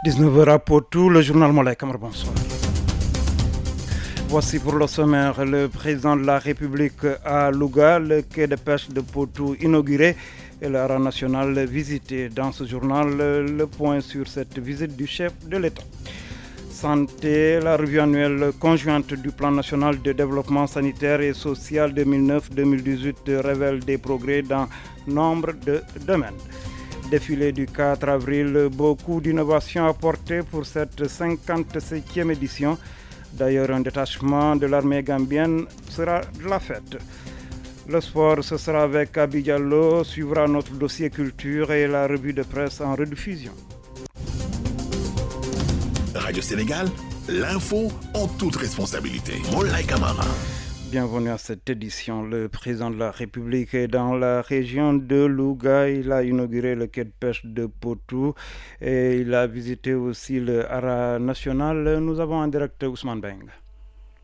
19h à Potou, le journal Moulay Kamar, bonsoir. Voici pour le sommaire, le président de la République à Louga, le quai de pêche de Potou inauguré et l'ara national visité. Dans ce journal, le point sur cette visite du chef de l'État. Santé, la revue annuelle conjointe du plan national de développement sanitaire et social 2009-2018 révèle des progrès dans nombre de domaines. Défilé du 4 avril, beaucoup d'innovations apportées pour cette 57e édition. D'ailleurs, un détachement de l'armée gambienne sera de la fête. Le sport, ce sera avec Abi Diallo, suivra notre dossier culture et la revue de presse en rediffusion. Radio Sénégal, l'info en toute responsabilité. Moulay Kamara. Bienvenue à cette édition. Le président de la République est dans la région de Louga. Il a inauguré le quai de pêche de Potou et il a visité aussi le Hara national. Nous avons en direct Ousmane Beng.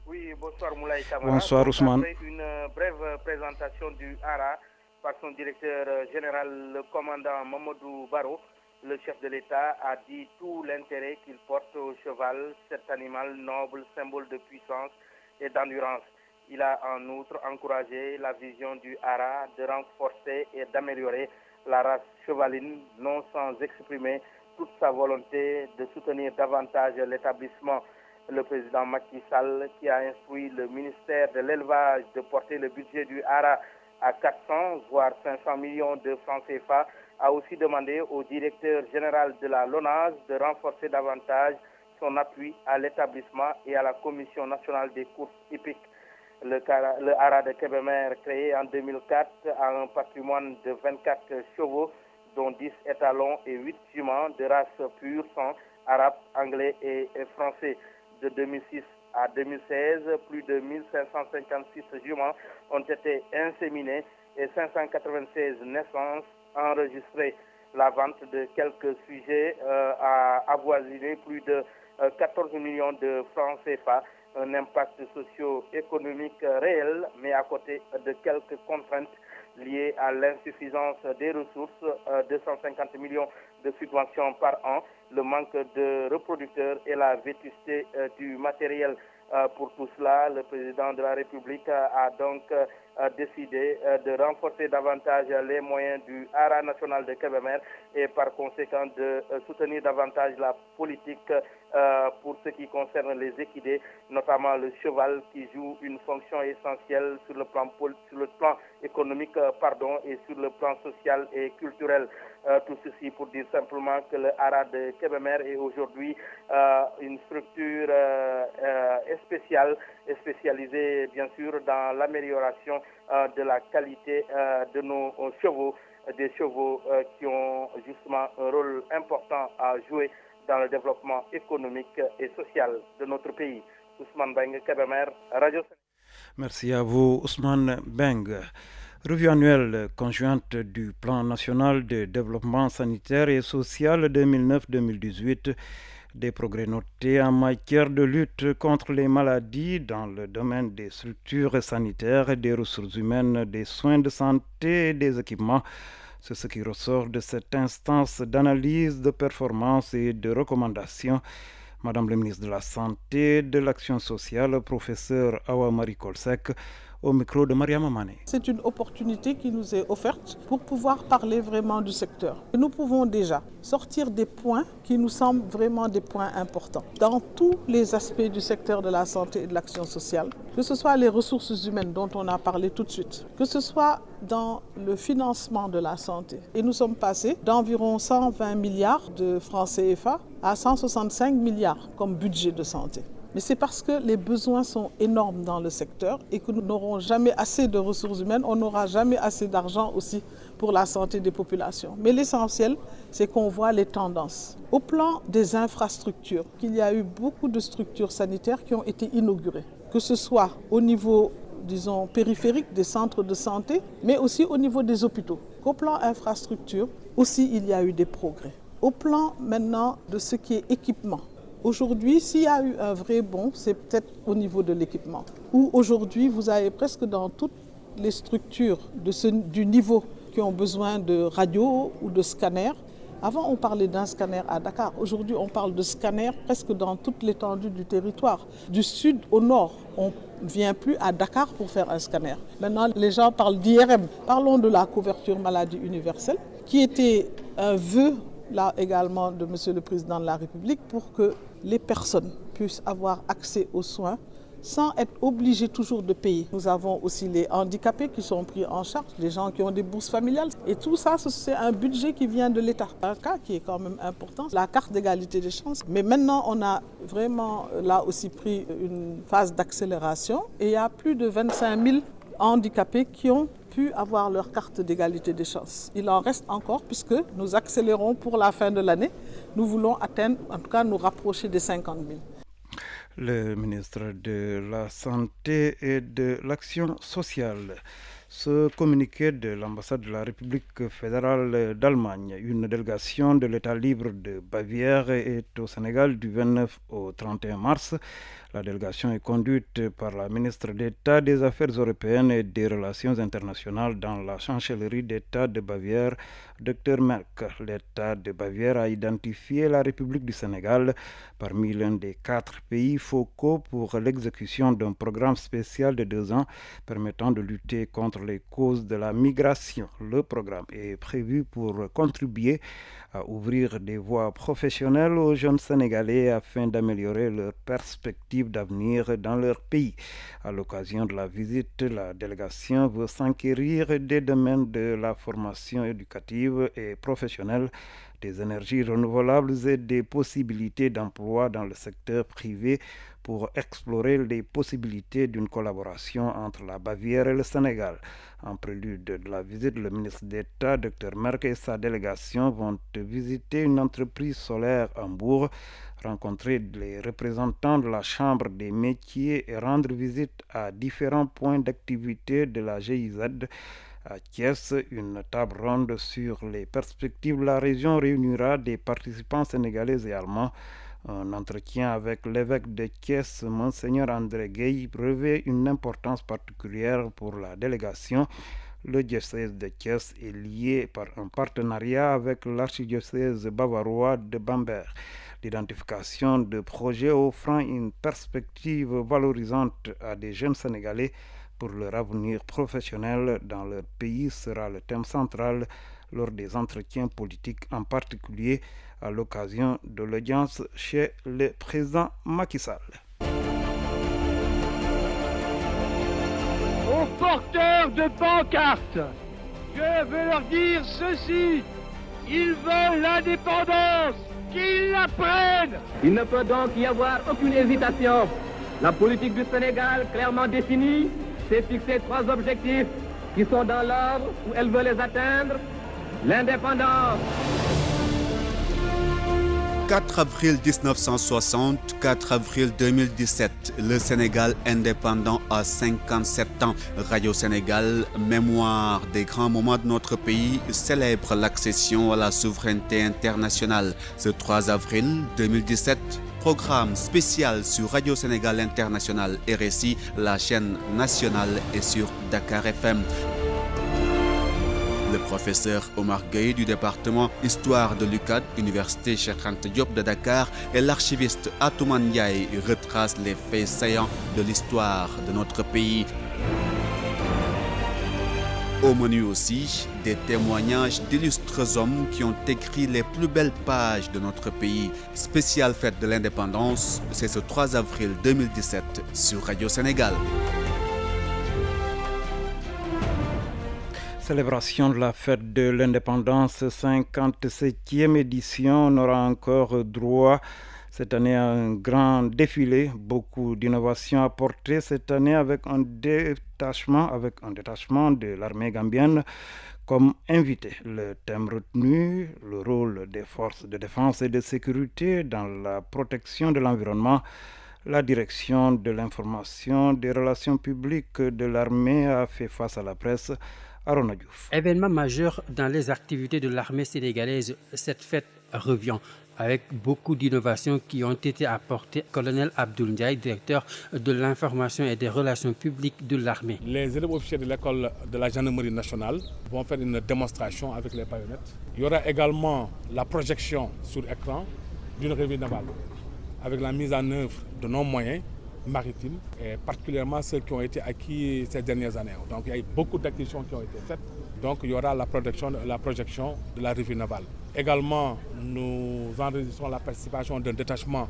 Oui, bonsoir Moulay Kamara. Bonsoir Ousmane. Après une brève présentation du Hara par son directeur général, le commandant Mamadou Baro, le chef de l'État a dit tout l'intérêt qu'il porte au cheval, cet animal noble, symbole de puissance et d'endurance. Il a en outre encouragé la vision du Hara de renforcer et d'améliorer la race chevaline, non sans exprimer toute sa volonté de soutenir davantage l'établissement. Le président Macky Sall, qui a instruit le ministère de l'élevage de porter le budget du Hara à 400 voire 500 millions de francs CFA, a aussi demandé au directeur général de la LONASE de renforcer davantage son appui à l'établissement et à la Commission nationale des courses hippiques. Le Hara de Kébémer, créé en 2004, a un patrimoine de 24 chevaux, dont 10 étalons et 8 juments de race pure sang, arabe, anglais et français. De 2006 à 2016, plus de 1556 juments ont été inséminés et 596 naissances enregistrées. La vente de quelques sujets a avoisiné plus de 14 millions de francs CFA. Un impact socio-économique réel, mais à côté de quelques contraintes liées à l'insuffisance des ressources, 250 millions de subventions par an, le manque de reproducteurs et la vétusté du matériel. Pour tout cela, le président de la République a donc décidé de renforcer davantage les moyens du Hara national de Kébémer et par conséquent de soutenir davantage la politique pour ce qui concerne les équidés, notamment le cheval qui joue une fonction essentielle sur le plan économique et sur le plan social et culturel. Tout ceci pour dire simplement que le Hara de Kébémer est aujourd'hui une structure spécialisée bien sûr dans l'amélioration de la qualité de nos chevaux, des chevaux qui ont justement un rôle important à jouer dans le développement économique et social de notre pays. Ousmane Beng, Kébémer, Radio Sénégal. Merci à vous Ousmane Beng. Revue annuelle conjointe du plan national de développement sanitaire et social 2009-2018. Des progrès notés en matière de lutte contre les maladies dans le domaine des structures sanitaires, des ressources humaines, des soins de santé et des équipements. C'est ce qui ressort de cette instance d'analyse, de performance et de recommandation. Madame le ministre de la Santé, de l'Action sociale, professeur Awa Marie Kolsek, au micro de Mariama Mané. C'est une opportunité qui nous est offerte pour pouvoir parler vraiment du secteur. Et nous pouvons déjà sortir des points qui nous semblent vraiment des points importants dans tous les aspects du secteur de la santé et de l'action sociale, que ce soit les ressources humaines dont on a parlé tout de suite, que ce soit dans le financement de la santé. Et nous sommes passés d'environ 120 milliards de francs CFA à 165 milliards comme budget de santé. Mais c'est parce que les besoins sont énormes dans le secteur et que nous n'aurons jamais assez de ressources humaines, on n'aura jamais assez d'argent aussi pour la santé des populations. Mais l'essentiel, c'est qu'on voit les tendances. Au plan des infrastructures, qu'il y a eu beaucoup de structures sanitaires qui ont été inaugurées, que ce soit au niveau, disons, périphérique des centres de santé, mais aussi au niveau des hôpitaux. Au plan infrastructure, aussi, il y a eu des progrès. Au plan maintenant de ce qui est équipement, aujourd'hui, s'il y a eu un vrai bond, c'est peut-être au niveau de l'équipement. Où aujourd'hui, vous avez presque dans toutes les structures du niveau qui ont besoin de radio ou de scanner, Avant, on parlait d'un scanner à Dakar. Aujourd'hui, on parle de scanner presque dans toute l'étendue du territoire. Du sud au nord, on ne vient plus à Dakar pour faire un scanner. Maintenant, les gens parlent d'IRM. Parlons de la couverture maladie universelle, qui était un vœu là également de M. le Président de la République pour que les personnes puissent avoir accès aux soins sans être obligés toujours de payer. Nous avons aussi les handicapés qui sont pris en charge, les gens qui ont des bourses familiales. Et tout ça, c'est un budget qui vient de l'État. Un cas qui est quand même important, la carte d'égalité des chances. Mais maintenant, on a vraiment là aussi pris une phase d'accélération. Et il y a plus de 25 000 handicapés qui ont pu avoir leur carte d'égalité des chances. Il en reste encore puisque nous accélérons pour la fin de l'année. Nous voulons atteindre, en tout cas nous rapprocher des 50 000. Le ministre de la Santé et de l'Action sociale. Ce communiqué de l'ambassade de la République fédérale d'Allemagne, une délégation de l'État libre de Bavière est au Sénégal du 29 au 31 mars. La délégation est conduite par la ministre d'État des Affaires européennes et des Relations internationales dans la chancellerie d'État de Bavière, Dr Merck. L'État de Bavière a identifié la République du Sénégal parmi l'un des 4 pays focaux pour l'exécution d'un programme spécial de 2 ans permettant de lutter contre les causes de la migration. Le programme est prévu pour contribuer à ouvrir des voies professionnelles aux jeunes Sénégalais afin d'améliorer leurs perspectives d'avenir dans leur pays. À l'occasion de la visite, la délégation veut s'enquérir des domaines de la formation éducative et professionnelle, des énergies renouvelables et des possibilités d'emploi dans le secteur privé pour explorer les possibilités d'une collaboration entre la Bavière et le Sénégal. En prélude de la visite, le ministre d'État, Dr Merck, et sa délégation vont visiter une entreprise solaire à Hambourg, rencontrer les représentants de la Chambre des métiers et rendre visite à différents points d'activité de la GIZ. À Thiès, une table ronde sur les perspectives de la région réunira des participants sénégalais et allemands. Un entretien avec l'évêque de Thiès, Monseigneur André Gueye, revêt une importance particulière pour la délégation. Le diocèse de Thiès est lié par un partenariat avec l'archidiocèse bavarois de Bamberg. L'identification de projets offrant une perspective valorisante à des jeunes Sénégalais pour leur avenir professionnel dans leur pays sera le thème central lors des entretiens politiques, en particulier à l'occasion de l'audience chez le président Macky Sall. Aux porteurs de pancartes, je veux leur dire ceci: ils veulent l'indépendance, qu'ils la prennent. Il ne peut donc y avoir aucune hésitation. La politique du Sénégal, clairement définie, s'est fixé 3 objectifs qui sont dans l'ordre où elle veut les atteindre. L'indépendance. 4 avril 1960, 4 avril 2017, le Sénégal indépendant à 57 ans. Radio Sénégal, mémoire des grands moments de notre pays, célèbre l'accession à la souveraineté internationale. Ce 3 avril 2017, programme spécial sur Radio Sénégal International RSI, la chaîne nationale, et sur Dakar FM. Le professeur Omar Gueye du département Histoire de l'UCAD, Université Cheikh Anta Diop de Dakar, et l'archiviste Atoumane Ndiaye retracent les faits saillants de l'histoire de notre pays. Au menu aussi, des témoignages d'illustres hommes qui ont écrit les plus belles pages de notre pays. Spéciale fête de l'indépendance, c'est ce 3 avril 2017 sur Radio Sénégal. Célébration de la fête de l'indépendance, 57e édition. On aura encore droit cette année à un grand défilé, beaucoup d'innovations apportées cette année avec un détachement de l'armée gambienne comme invité. Le thème retenu, le rôle des forces de défense et de sécurité dans la protection de l'environnement. La direction de l'information des relations publiques de l'armée a fait face à la presse. Événement majeur dans les activités de l'armée sénégalaise, cette fête revient avec beaucoup d'innovations qui ont été apportées. Colonel Abdoul Ndiaye, directeur de l'information et des relations publiques de l'armée. Les élèves officiers de l'école de la gendarmerie nationale vont faire une démonstration avec les baïonnettes. Il y aura également la projection sur écran d'une revue navale avec la mise en œuvre de nos moyens maritimes et particulièrement ceux qui ont été acquis ces dernières années. Donc il y a eu beaucoup d'acquisitions qui ont été faites. Donc il y aura la projection de la revue navale. Également, nous enregistrons la participation d'un détachement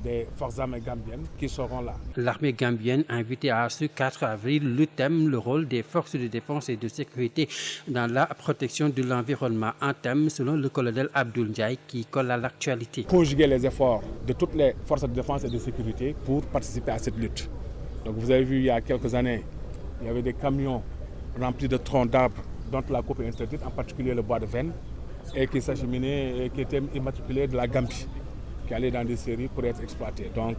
des forces armées gambiennes qui seront là. L'armée gambienne invitée à ce 4 avril, le thème, le rôle des forces de défense et de sécurité dans la protection de l'environnement. Un thème, selon le colonel Abdoul Ndiaye, qui colle à l'actualité. Conjuguer les efforts de toutes les forces de défense et de sécurité pour participer à cette lutte. Donc vous avez vu il y a quelques années, il y avait des camions remplis de troncs d'arbres dont la coupe est interdite, en particulier le bois de Vène, et qui s'acheminaient et qui étaient immatriculés de la Gambie, qui allaient dans des séries pour être exploités. Donc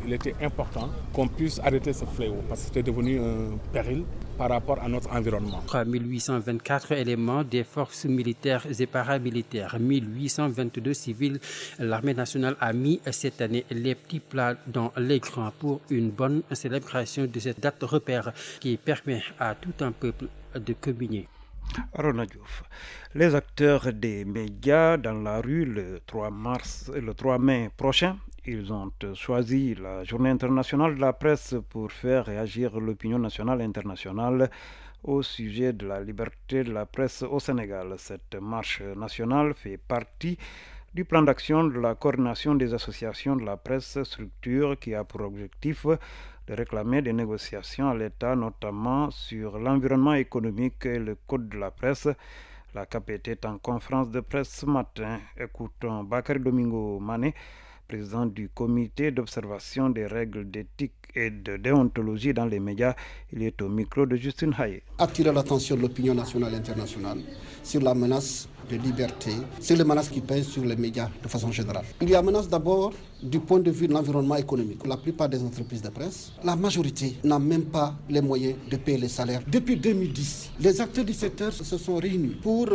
il était important qu'on puisse arrêter ce fléau parce que c'était devenu un péril par rapport à notre environnement. 3824 éléments des forces militaires et paramilitaires, 1822 civils. L'armée nationale a mis cette année les petits plats dans l'écran pour une bonne célébration de cette date repère qui permet à tout un peuple de communier. Arona Diouf. Les acteurs des médias dans la rue le 3 mai prochain, ils ont choisi la journée internationale de la presse pour faire réagir l'opinion nationale et internationale au sujet de la liberté de la presse au Sénégal. Cette marche nationale fait partie du plan d'action de la coordination des associations de la presse, structure qui a pour objectif de réclamer des négociations à l'État, notamment sur l'environnement économique et le code de la presse. La CAP était en conférence de presse ce matin. Écoutons Bakary Domingo Mané, président du comité d'observation des règles d'éthique et de déontologie dans les médias. Il est au micro de Justine Haye. Attirer l'attention de l'opinion nationale et internationale sur la menace de liberté, c'est les menaces qui pèsent sur les médias de façon générale. Il y a menace d'abord du point de vue de l'environnement économique. La plupart des entreprises de presse, la majorité n'a même pas les moyens de payer les salaires. Depuis 2010, les acteurs du secteur se sont réunis pour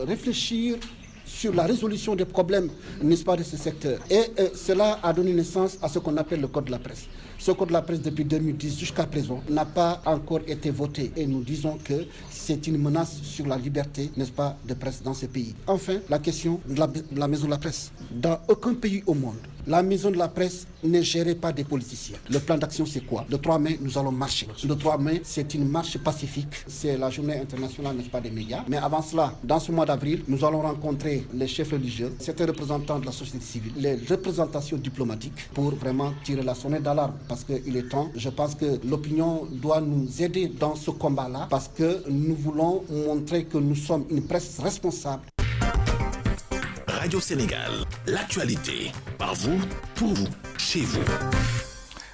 réfléchir sur la résolution des problèmes, n'est-ce pas, de ce secteur. Et cela a donné naissance à ce qu'on appelle le code de la presse. Ce code de la presse, depuis 2010 jusqu'à présent, n'a pas encore été voté. Et nous disons que c'est une menace sur la liberté, n'est-ce pas, de presse dans ce pays. Enfin, la question de la maison de la presse. Dans aucun pays au monde, la maison de la presse n'est gérée par des politiciens. Le plan d'action, c'est quoi? Le 3 mai, nous allons marcher. Le 3 mai, c'est une marche pacifique. C'est la journée internationale, n'est-ce pas, des médias. Mais avant cela, dans ce mois d'avril, nous allons rencontrer les chefs religieux, certains représentants de la société civile, les représentations diplomatiques pour vraiment tirer la sonnette d'alarme. Parce qu'il est temps, je pense que l'opinion doit nous aider dans ce combat-là parce que nous voulons montrer que nous sommes une presse responsable. Radio Sénégal, l'actualité, par vous, pour vous, chez vous.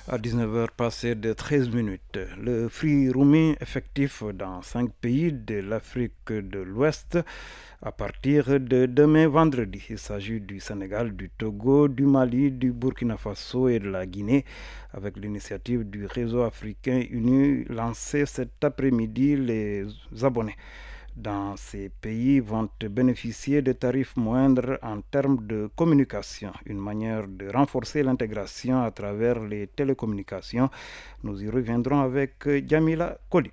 À 19h passées de 13 minutes, le free roaming effectif dans 5 pays de l'Afrique de l'Ouest à partir de demain vendredi. Il s'agit du Sénégal, du Togo, du Mali, du Burkina Faso et de la Guinée, avec l'initiative du réseau africain uni lancée cet après-midi. Les abonnés dans ces pays vont bénéficier de tarifs moindres en termes de communication, une manière de renforcer l'intégration à travers les télécommunications. Nous y reviendrons avec Djamila Koli.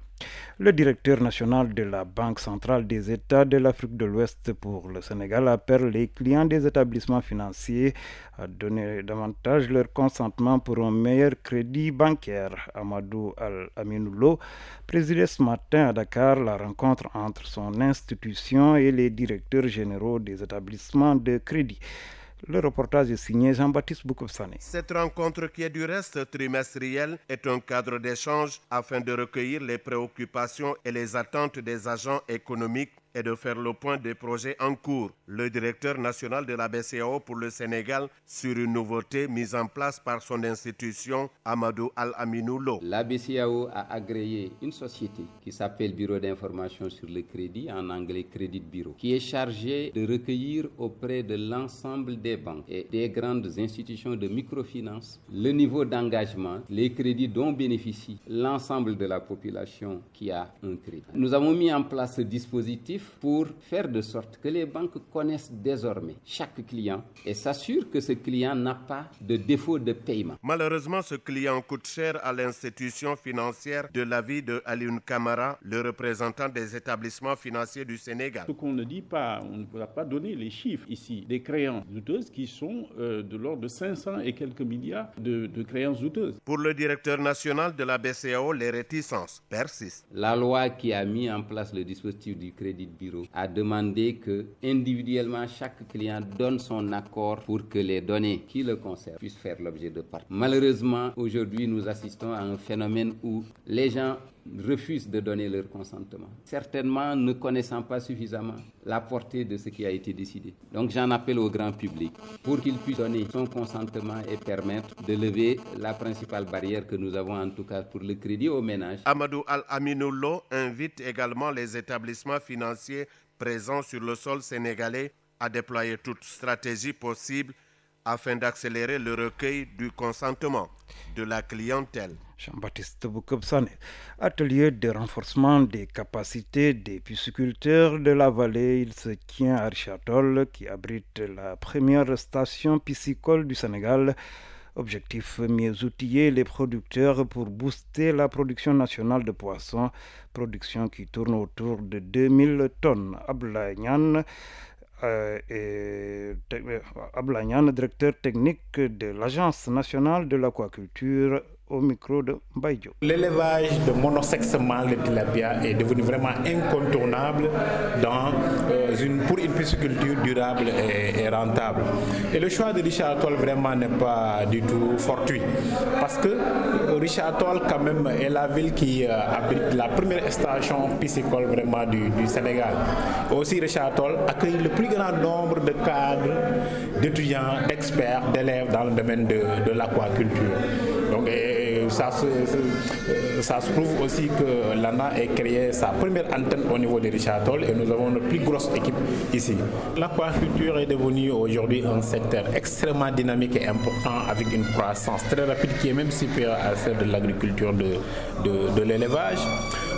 Le directeur national de la Banque centrale des États de l'Afrique de l'Ouest pour le Sénégal appelle les clients des établissements financiers à donner davantage leur consentement pour un meilleur crédit bancaire. Amadou Al-Aminoulo présidait ce matin à Dakar la rencontre entre son institution et les directeurs généraux des établissements de crédit. Le reportage est signé Jean-Baptiste Boukoufsane. Cette rencontre, qui est du reste trimestrielle, est un cadre d'échange afin de recueillir les préoccupations et les attentes des agents économiques et de faire le point des projets en cours. Le directeur national de la BCEAO pour le Sénégal sur une nouveauté mise en place par son institution, Amadou Al-Aminoulo. La BCEAO a agréé une société qui s'appelle Bureau d'information sur le crédit, en anglais Credit Bureau, qui est chargée de recueillir auprès de l'ensemble des banques et des grandes institutions de microfinance le niveau d'engagement, les crédits dont bénéficie l'ensemble de la population qui a un crédit. Nous avons mis en place ce dispositif dispositif pour faire de sorte que les banques connaissent désormais chaque client et s'assurent que ce client n'a pas de défaut de paiement. Malheureusement, ce client coûte cher à l'institution financière, de l'avis de Alioune Camara, le représentant des établissements financiers du Sénégal. Ce qu'on ne dit pas, on ne pourra pas donner les chiffres ici, des créances douteuses qui sont de l'ordre de 500 et quelques milliards de créances douteuses. Pour le directeur national de la BCEAO, les réticences persistent. La loi qui a mis en place le dispositif du Crédit Bureau a demandé que individuellement chaque client donne son accord pour que les données qui le concernent puissent faire l'objet de partage. Malheureusement, aujourd'hui, nous assistons à un phénomène où les gens refusent de donner leur consentement, certainement ne connaissant pas suffisamment la portée de ce qui a été décidé. Donc j'en appelle au grand public pour qu'il puisse donner son consentement et permettre de lever la principale barrière que nous avons en tout cas pour le crédit aux ménages. Amadou Al-Aminoulo invite également les établissements financiers présents sur le sol sénégalais à déployer toute stratégie possible afin d'accélérer le recueil du consentement de la clientèle. Jean-Baptiste Boukobsane, atelier de renforcement des capacités des pisciculteurs de la vallée. Il se tient à Richard-Toll, qui abrite la première station piscicole du Sénégal. Objectif, mieux outiller les producteurs pour booster la production nationale de poissons, production qui tourne autour de 2000 tonnes. Ablaïan, directeur technique de l'Agence nationale de l'aquaculture, au micro de Baïdjo. L'élevage de monosexe mâle de tilapia est devenu vraiment incontournable pour une pisciculture durable et rentable. Et le choix de Richard-Toll vraiment n'est pas du tout fortuit. Parce que Richard-Toll quand même est la ville qui abrite la première station piscicole vraiment du Sénégal. Aussi Richard-Toll accueille le plus grand nombre de cadres, d'étudiants, d'experts, d'élèves dans le domaine de l'aquaculture. Donc, ça se prouve aussi que l'ANA a créé sa première antenne au niveau de Richard-Toll et nous avons notre plus grosse équipe ici. L'aquaculture est devenue aujourd'hui un secteur extrêmement dynamique et important avec une croissance très rapide qui est même supérieure à celle de l'agriculture de l'élevage.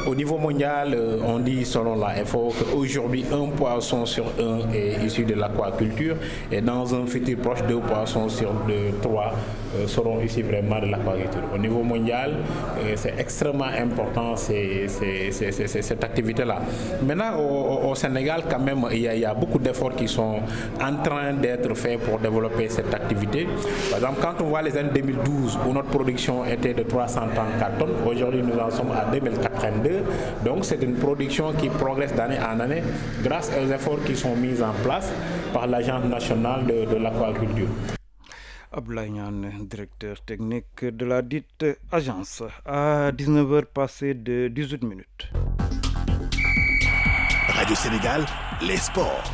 Au niveau mondial, on dit selon la FAO qu'aujourd'hui, 1 poisson sur 1 est issu de l'aquaculture et dans un futur proche, 2 poissons sur 3 seront issus vraiment de l'aquaculture. Au niveau mondial, c'est extrêmement important cette activité-là. Maintenant, au Sénégal, quand même, il y a beaucoup d'efforts qui sont en train d'être faits pour développer cette activité. Par exemple, quand on voit les années 2012, où notre production était de 334 tonnes, aujourd'hui nous en sommes à 2082. Donc c'est une production qui progresse d'année en année grâce aux efforts qui sont mis en place par l'Agence nationale de l'aquaculture. Ablaïan, directeur technique de la dite agence, à 19h passées de 18 minutes. Radio Sénégal, les sports.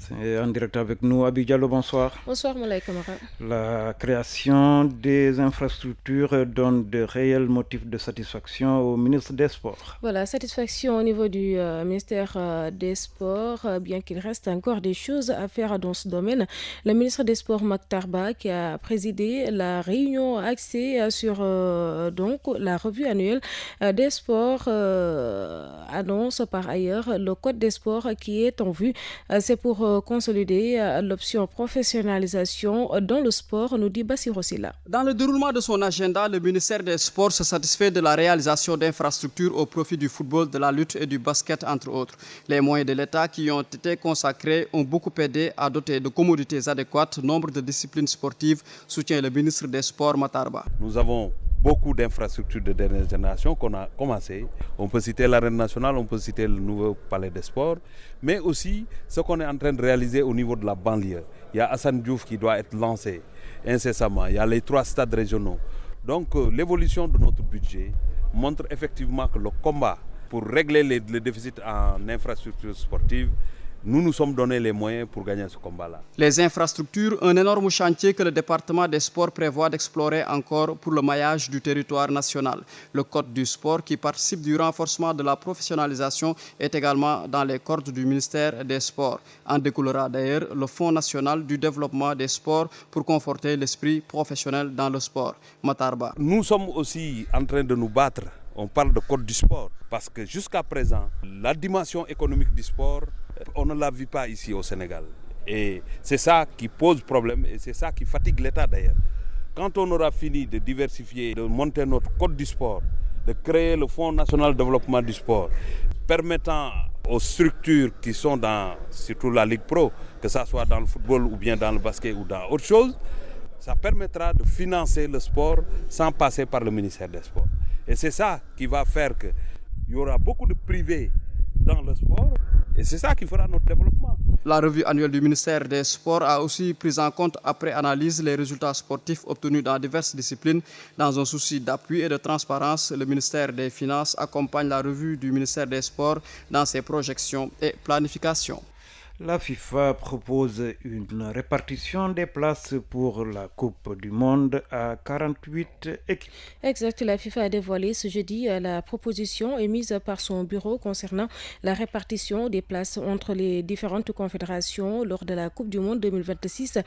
C'est en direct avec nous, Abi Diallo, bonsoir. Bonsoir, Moulay Kamara. La création des infrastructures donne de réels motifs de satisfaction au ministre des Sports. Voilà, satisfaction au niveau du ministère des Sports, bien qu'il reste encore des choses à faire dans ce domaine. Le ministre des Sports, Makhtar Ba, qui a présidé la réunion axée sur donc, la revue annuelle des sports, annonce par ailleurs le code des sports qui est en vue. C'est pour consolider l'option professionnalisation dans le sport, nous dit Bassirou Silla. Dans le déroulement de son agenda, le ministère des Sports se satisfait de la réalisation d'infrastructures au profit du football, de la lutte et du basket, entre autres. Les moyens de l'État qui ont été consacrés ont beaucoup aidé à doter de commodités adéquates nombre de disciplines sportives, soutient le ministre des Sports, Makhtar Ba. Nous avons beaucoup d'infrastructures de dernière génération qu'on a commencé. On peut citer l'arène nationale, on peut citer le nouveau palais des sports, mais aussi ce qu'on est en train de réaliser au niveau de la banlieue. Il y a Hassan Diouf qui doit être lancé incessamment, il y a les 3 stades régionaux. Donc l'évolution de notre budget montre effectivement que le combat pour régler le déficit en infrastructures sportives, nous sommes donné les moyens pour gagner ce combat-là. Les infrastructures, un énorme chantier que le département des sports prévoit d'explorer encore pour le maillage du territoire national. Le code du sport qui participe du renforcement de la professionnalisation est également dans les cordes du ministère des Sports. En découlera d'ailleurs le Fonds national du développement des sports pour conforter l'esprit professionnel dans le sport. Makhtar Ba. Nous sommes aussi en train de nous battre on parle de code du sport. Parce que jusqu'à présent, la dimension économique du sport, on ne la vit pas ici au Sénégal. Et c'est ça qui pose problème et c'est ça qui fatigue l'État d'ailleurs. Quand on aura fini de diversifier, de monter notre code du sport, de créer le Fonds national de développement du sport, permettant aux structures qui sont dans, surtout la Ligue Pro, que ce soit dans le football ou bien dans le basket ou dans autre chose, ça permettra de financer le sport sans passer par le ministère des Sports. Et c'est ça qui va faire qu'il y aura beaucoup de privés dans le sport et c'est ça qui fera notre développement. La revue annuelle du ministère des Sports a aussi pris en compte après analyse les résultats sportifs obtenus dans diverses disciplines. Dans un souci d'appui et de transparence, le ministère des Finances accompagne la revue du ministère des Sports dans ses projections et planifications. La FIFA propose une répartition des places pour la Coupe du Monde à 48 équipes. Exact, la FIFA a dévoilé ce jeudi la proposition émise par son bureau concernant la répartition des places entre les différentes confédérations lors de la Coupe du Monde 2026.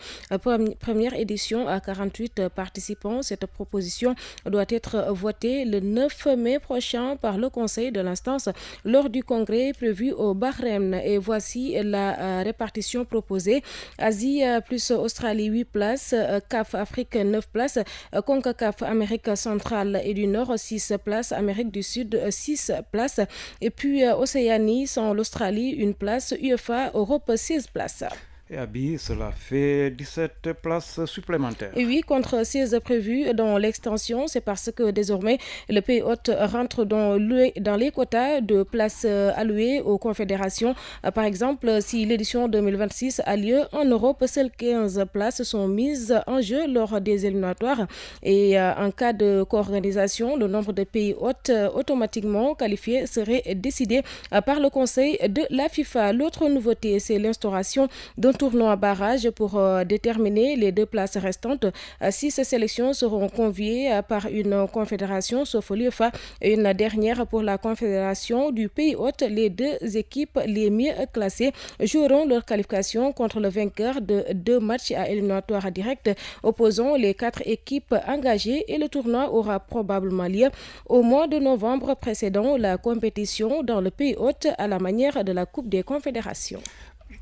Première édition à 48 participants. Cette proposition doit être votée le 9 mai prochain par le Conseil de l'instance lors du congrès prévu au Bahreïn. Et voici la répartition proposée. Asie plus Australie 8 places, CAF Afrique 9 places, CONCACAF Amérique centrale et du Nord 6 places, Amérique du Sud 6 places et puis Océanie sans l'Australie 1 place, UEFA Europe 16 places. Et à Bi, cela fait 17 places supplémentaires. Et 8 contre 16 prévues dans l'extension. C'est parce que désormais, le pays hôte rentre dans les quotas de places allouées aux confédérations. Par exemple, si l'édition 2026 a lieu en Europe, seules 15 places sont mises en jeu lors des éliminatoires. Et en cas de co-organisation, le nombre de pays hôtes automatiquement qualifiés serait décidé par le Conseil de la FIFA. L'autre nouveauté, c'est l'instauration d'un tournoi barrage pour déterminer les 2 places restantes. 6 sélections seront conviées par une confédération, sauf l'UEFA, et une dernière pour la confédération du pays hôte. Les 2 équipes les mieux classées joueront leur qualification contre le vainqueur de 2 matchs à éliminatoire direct opposant les 4 équipes engagées et le tournoi aura probablement lieu au mois de novembre précédant la compétition dans le pays hôte à la manière de la Coupe des Confédérations.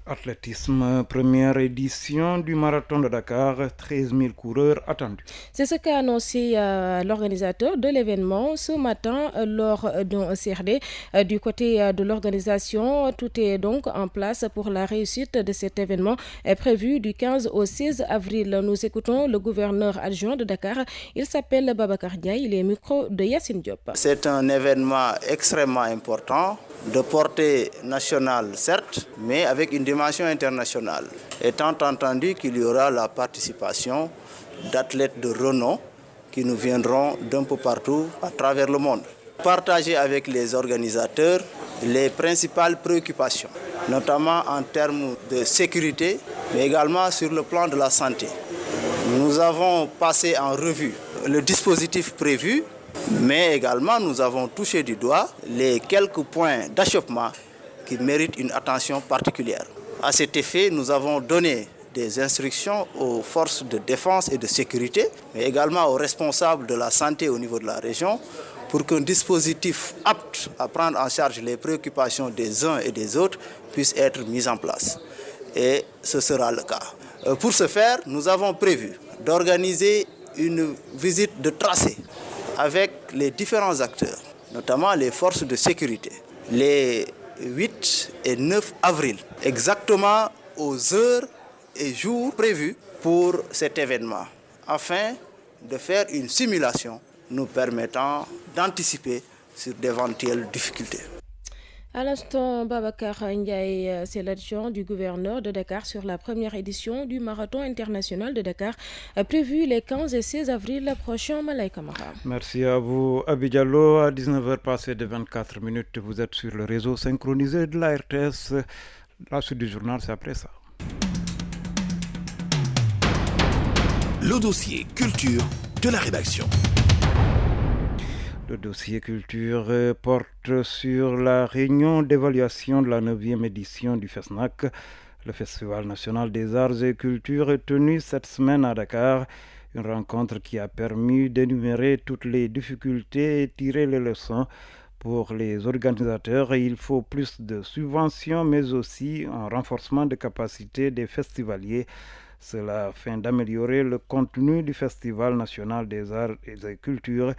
Athlétisme, première édition du marathon de Dakar, 13 000 coureurs attendus. C'est ce qu'a annoncé l'organisateur de l'événement ce matin lors d'un CRD. Du côté de l'organisation, tout est donc en place pour la réussite de cet événement prévu du 15 au 16 avril. Nous écoutons le gouverneur adjoint de Dakar. Il s'appelle Babacar Ndiaye, il est micro de Yassine Diop. C'est un événement extrêmement important, de portée nationale certes, mais avec une dimension internationale. Étant entendu qu'il y aura la participation d'athlètes de renom qui nous viendront d'un peu partout à travers le monde. Partager avec les organisateurs les principales préoccupations, notamment en termes de sécurité, mais également sur le plan de la santé. Nous avons passé en revue le dispositif prévu, mais également nous avons touché du doigt les quelques points d'achoppement qui méritent une attention particulière. À cet effet, nous avons donné des instructions aux forces de défense et de sécurité, mais également aux responsables de la santé au niveau de la région, pour qu'un dispositif apte à prendre en charge les préoccupations des uns et des autres puisse être mis en place. Et ce sera le cas. Pour ce faire, nous avons prévu d'organiser une visite de tracé avec les différents acteurs, notamment les forces de sécurité, les 8 et 9 avril, exactement aux heures et jours prévus pour cet événement, afin de faire une simulation nous permettant d'anticiper sur d'éventuelles difficultés. À l'instant, Babacar Ndiaye, c'est l'adjoint du gouverneur de Dakar sur la première édition du Marathon international de Dakar, prévu les 15 et 16 avril prochains. Malaï Kamara. Merci à vous, Abidjalo. À 19h passé de 24 minutes, vous êtes sur le réseau synchronisé de la RTS. La suite du journal, c'est après ça. Le dossier culture de la rédaction. Le dossier culture porte sur la réunion d'évaluation de la 9e édition du FESNAC. Le Festival national des arts et cultures est tenu cette semaine à Dakar. Une rencontre qui a permis d'énumérer toutes les difficultés et tirer les leçons. Pour les organisateurs, il faut plus de subventions, mais aussi un renforcement de capacité des festivaliers. Cela afin d'améliorer le contenu du Festival national des arts et des cultures.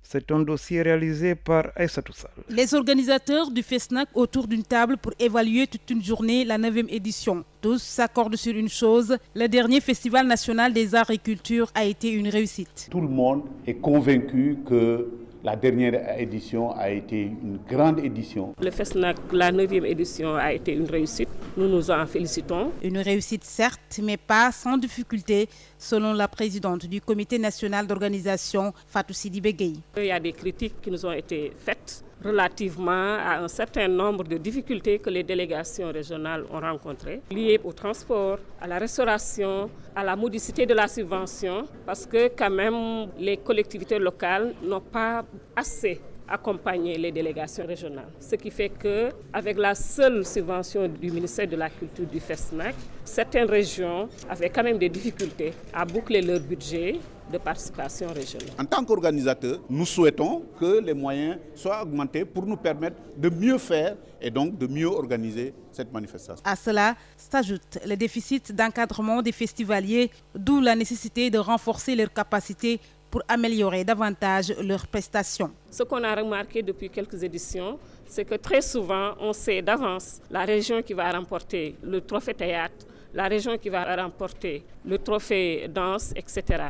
C'est un dossier réalisé par Aïssatou Sall. Les organisateurs du FESNAC autour d'une table pour évaluer toute une journée la 9e édition. Tous s'accordent sur une chose, le dernier Festival national des arts et cultures a été une réussite. Tout le monde est convaincu que la dernière édition a été une grande édition. Le FESNAC, la 9e édition, a été une réussite. Nous nous en félicitons. Une réussite certes, mais pas sans difficulté, selon la présidente du comité national d'organisation, Fatou Sidi Begueye. Il y a des critiques qui nous ont été faites relativement à un certain nombre de difficultés que les délégations régionales ont rencontrées, liées au transport, à la restauration, à la modicité de la subvention, parce que quand même les collectivités locales n'ont pas assez accompagné les délégations régionales. Ce qui fait qu'avec la seule subvention du ministère de la Culture du FESNAC, certaines régions avaient quand même des difficultés à boucler leur budget de participation régionale. En tant qu'organisateurs, nous souhaitons que les moyens soient augmentés pour nous permettre de mieux faire et donc de mieux organiser cette manifestation. À cela s'ajoute le déficit d'encadrement des festivaliers, d'où la nécessité de renforcer leurs capacités pour améliorer davantage leurs prestations. Ce qu'on a remarqué depuis quelques éditions, c'est que très souvent, on sait d'avance la région qui va remporter le trophée théâtre, la région qui va remporter le trophée danse, etc.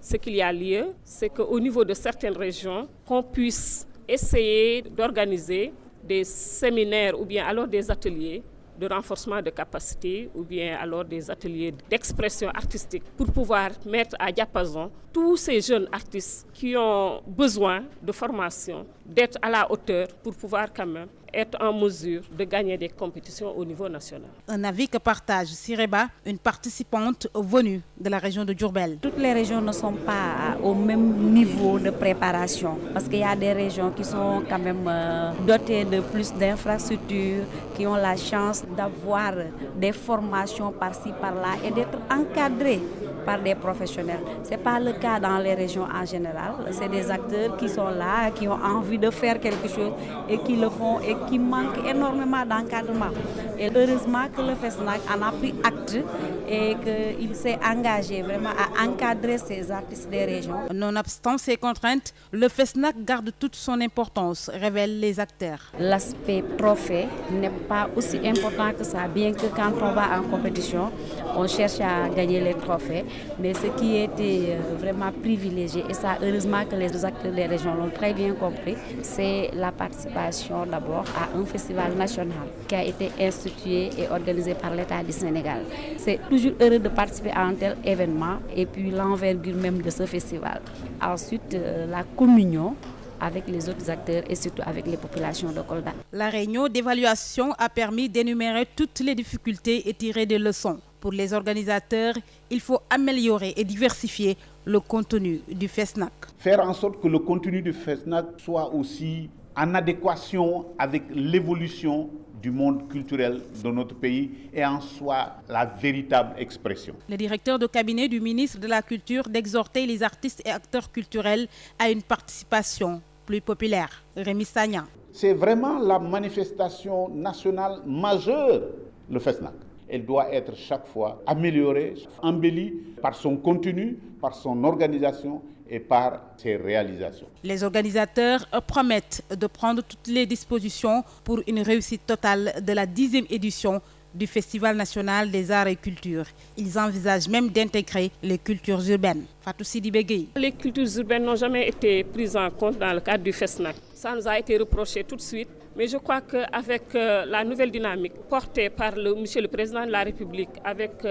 Ce qu'il y a lieu, c'est qu'au niveau de certaines régions, qu'on puisse essayer d'organiser des séminaires ou bien alors des ateliers de renforcement de capacité ou bien alors des ateliers d'expression artistique pour pouvoir mettre à diapason tous ces jeunes artistes qui ont besoin de formation, d'être à la hauteur pour pouvoir quand même être en mesure de gagner des compétitions au niveau national. Un avis que partage Sireba, une participante venue de la région de Diourbel. Toutes les régions ne sont pas au même niveau de préparation parce qu'il y a des régions qui sont quand même dotées de plus d'infrastructures, qui ont la chance d'avoir des formations par-ci, par-là et d'être encadrées par des professionnels. Ce n'est pas le cas dans les régions en général. C'est des acteurs qui sont là, qui ont envie de faire quelque chose et qui le font et qui manquent énormément d'encadrement. Et heureusement que le FESNAC en a pris acte et qu'il s'est engagé vraiment à encadrer ces artistes des régions. Nonobstant ces contraintes, le FESNAC garde toute son importance, révèlent les acteurs. L'aspect trophée n'est pas aussi important que ça, bien que quand on va en compétition, on cherche à gagner les trophées. Mais ce qui était vraiment privilégié, et ça heureusement que les acteurs des régions l'ont très bien compris, c'est la participation d'abord à un festival national qui a été institué et organisé par l'État du Sénégal. C'est toujours heureux de participer à un tel événement et puis l'envergure même de ce festival. Ensuite, la communion avec les autres acteurs et surtout avec les populations de Kolda. La réunion d'évaluation a permis d'énumérer toutes les difficultés et tirer des leçons. Pour les organisateurs, il faut améliorer et diversifier le contenu du FESNAC. Faire en sorte que le contenu du FESNAC soit aussi en adéquation avec l'évolution du monde culturel de notre pays et en soit la véritable expression. Le directeur de cabinet du ministre de la Culture d'exhorter les artistes et acteurs culturels à une participation plus populaire. Rémi Sagna. C'est vraiment la manifestation nationale majeure, le FESNAC. Elle doit être chaque fois améliorée, embellie par son contenu, par son organisation et par ses réalisations. Les organisateurs promettent de prendre toutes les dispositions pour une réussite totale de la 10e édition du Festival national des arts et cultures. Ils envisagent même d'intégrer les cultures urbaines. Fatou Sidi Begueye. Les cultures urbaines n'ont jamais été prises en compte dans le cadre du FESNAC. Ça nous a été reproché tout de suite. Mais je crois qu'avec la nouvelle dynamique portée par Monsieur le Président de la République, avec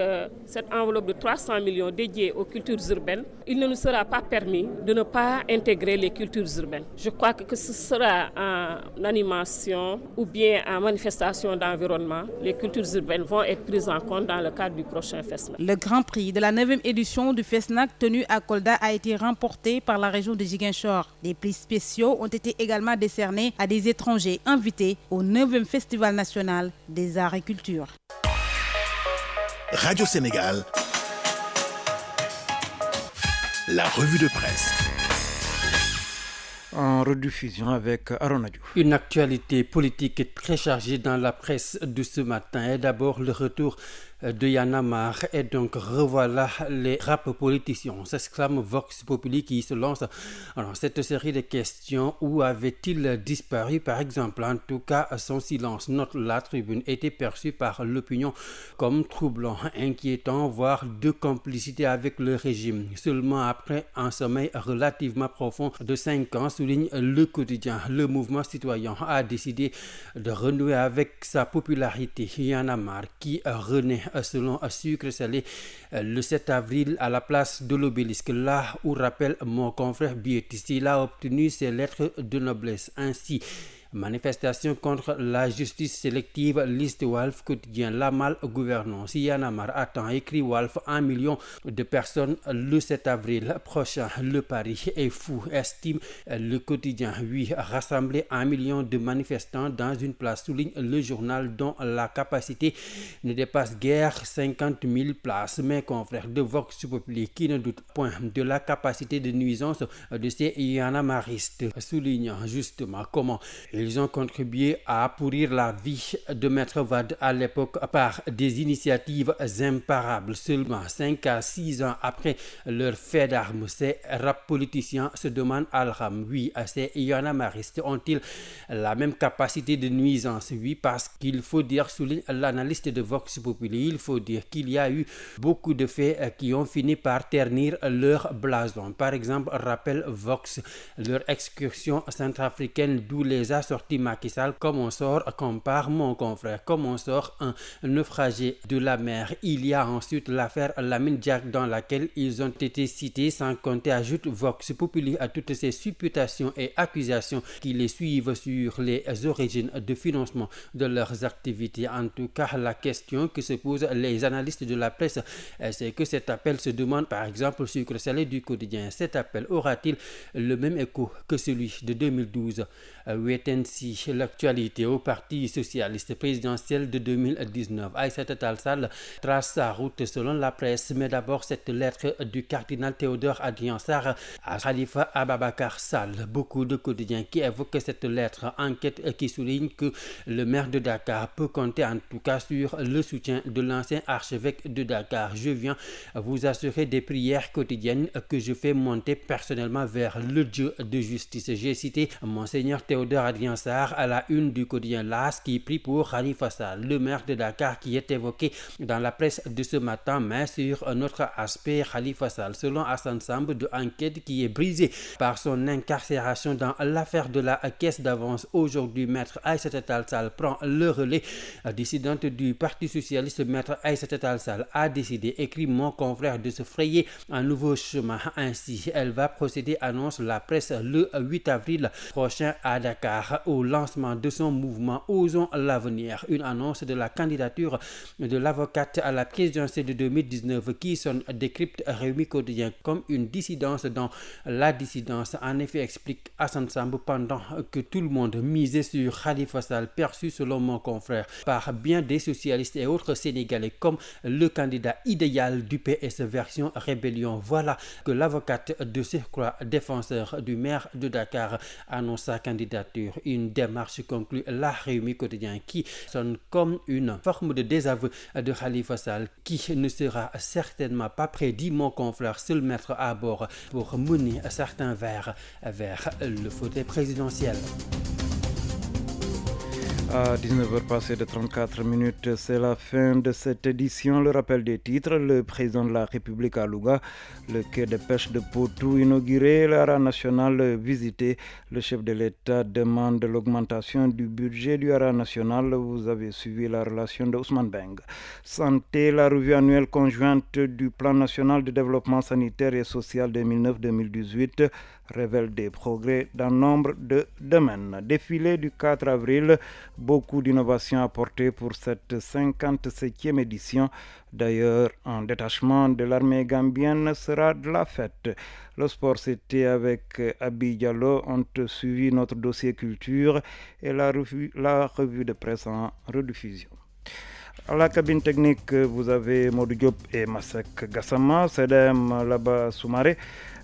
cette enveloppe de 300 millions dédiée aux cultures urbaines, il ne nous sera pas permis de ne pas intégrer les cultures urbaines. Je crois que ce sera en animation ou bien en manifestation d'environnement. Les cultures urbaines vont être prises en compte dans le cadre du prochain FESNAC. Le grand prix de la 9e édition du FESNAC tenu à Kolda a été remporté par la région de Ziguinchor. Des prix spéciaux ont été également décernés à des étrangers invités au 9e Festival national des arts et cultures. Radio Sénégal, La revue de presse. En rediffusion avec Arona Diouf. Une actualité politique très chargée dans la presse de ce matin. Et d'abord le retour de Y'en a marre et donc revoilà les rap politiciens, s'exclame Vox Populi qui se lance dans cette série de questions. Où avait-il disparu par exemple? En tout cas, son silence, note la Tribune, était perçu par l'opinion comme troublant, inquiétant, voire de complicité avec le régime. Seulement après un sommeil relativement profond de 5 ans, souligne le quotidien, le mouvement citoyen a décidé de renouer avec sa popularité. Y'en a marre qui renaît selon Sucre Salé le 7 avril à la place de l'Obélisque, là où, rappelle mon confrère Bietis, il a obtenu ses lettres de noblesse. Ainsi, manifestation contre la justice sélective, liste Walf quotidien, la mal-gouvernance. Y'en a marre attend, écrit Walf, 1 million de personnes le 7 avril prochain. Le pari est fou, estime le quotidien. Oui, rassembler 1 million de manifestants dans une place, souligne le journal, dont la capacité ne dépasse guère 50 000 places. Mes confrères de Vox Populi, qui ne doutent point de la capacité de nuisance de ces Y'en a marristes, soulignant justement comment ils ont contribué à pourrir la vie de Maître Wade à l'époque par des initiatives imparables. Seulement 5 à 6 ans après leur fait d'armes, ces rap politiciens se demandent alham. Oui, ces Y'en a marristes ont-ils la même capacité de nuisance? Oui, parce qu'il faut dire, souligne l'analyste de Vox Populi, il faut dire qu'il y a eu beaucoup de faits qui ont fini par ternir leur blason. Par exemple, rappelle Vox, leur excursion centrafricaine, d'où les a sorti Macky Sall, comme on sort, compare mon confrère, comme on sort un naufragé de la mer. Il y a ensuite l'affaire Lamine Diack, dans laquelle ils ont été cités, sans compter, ajoute Vox Populi, à toutes ces supputations et accusations qui les suivent sur les origines de financement de leurs activités. En tout cas, la question que se posent les analystes de la presse, c'est que cet appel se demande, par exemple, Sucre Salé du quotidien, cet appel aura-t-il le même écho que celui de 2012? Wait-and-see, l'actualité au Parti socialiste présidentiel de 2019. Aïssata Tall Sall trace sa route selon la presse, mais d'abord cette lettre du cardinal Théodore Adrien Sarr à Khalifa Ababacar Sall. Beaucoup de quotidiens qui évoquent cette lettre, enquête qui souligne que le maire de Dakar peut compter en tout cas sur le soutien de l'ancien archevêque de Dakar. Je viens vous assurer des prières quotidiennes que je fais monter personnellement vers le Dieu de justice. J'ai cité Monseigneur Théodore Adrien Sarr à la une du quotidien LAS qui prie pour Khalifa Sall, le maire de Dakar, qui est évoqué dans la presse de ce matin, mais sur un autre aspect, Khalifa Sall, selon Hassan Samb de Enquête, qui est brisé par son incarcération dans l'affaire de la caisse d'avance. Aujourd'hui, maître Aïssata Tall Sall prend le relais. Dissidente du Parti socialiste, maître Aïssata Tall Sall a décidé, écrit mon confrère, de se frayer un nouveau chemin. Ainsi, elle va procéder, annonce la presse, le 8 avril prochain à Dakar, au lancement de son mouvement Osons l'avenir. Une annonce de la candidature de l'avocate à la présidentielle de 2019 qui sonne, décrypte Rewmi Quotidien comme une dissidence dans la dissidence. En effet, explique Hassan Samb, pendant que tout le monde misait sur Khalifa Sall, perçu selon mon confrère par bien des socialistes et autres Sénégalais comme le candidat idéal du PS version rébellion. Voilà que l'avocate de surcroît défenseur du maire de Dakar annonce sa candidature. Une démarche, conclut la Rewmi Quotidien, qui sonne comme une forme de désaveu de Khalifa Sall, qui ne sera certainement pas prêt, dit mon confrère, seul mettre à bord pour mener certains vers le fauteuil présidentiel. À 19h passées de 34 minutes, c'est la fin de cette édition. Le rappel des titres: le président de la République à Louga, le quai de pêche de Potou inauguré, l'Ara national visité. Le chef de l'État demande l'augmentation du budget du Ara national. Vous avez suivi la relation de Ousmane Beng. Santé, la revue annuelle conjointe du plan national de développement sanitaire et social 2009-2018 révèle des progrès dans nombre de domaines. Défilé du 4 avril, beaucoup d'innovations apportées pour cette 57e édition. D'ailleurs, un détachement de l'armée gambienne sera de la fête. Le sport, c'était avec Abi Diallo. On a suivi notre dossier culture et la revue de presse en rediffusion. À la cabine technique, vous avez Modou Diop et Masek Gassama, CDM Laba Soumaré.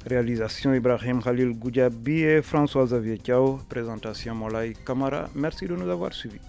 Réalisation Ibrahim Khalil Goudiabi et François Xavier Thiao. Présentation Molay Kamara. Merci de nous avoir suivis.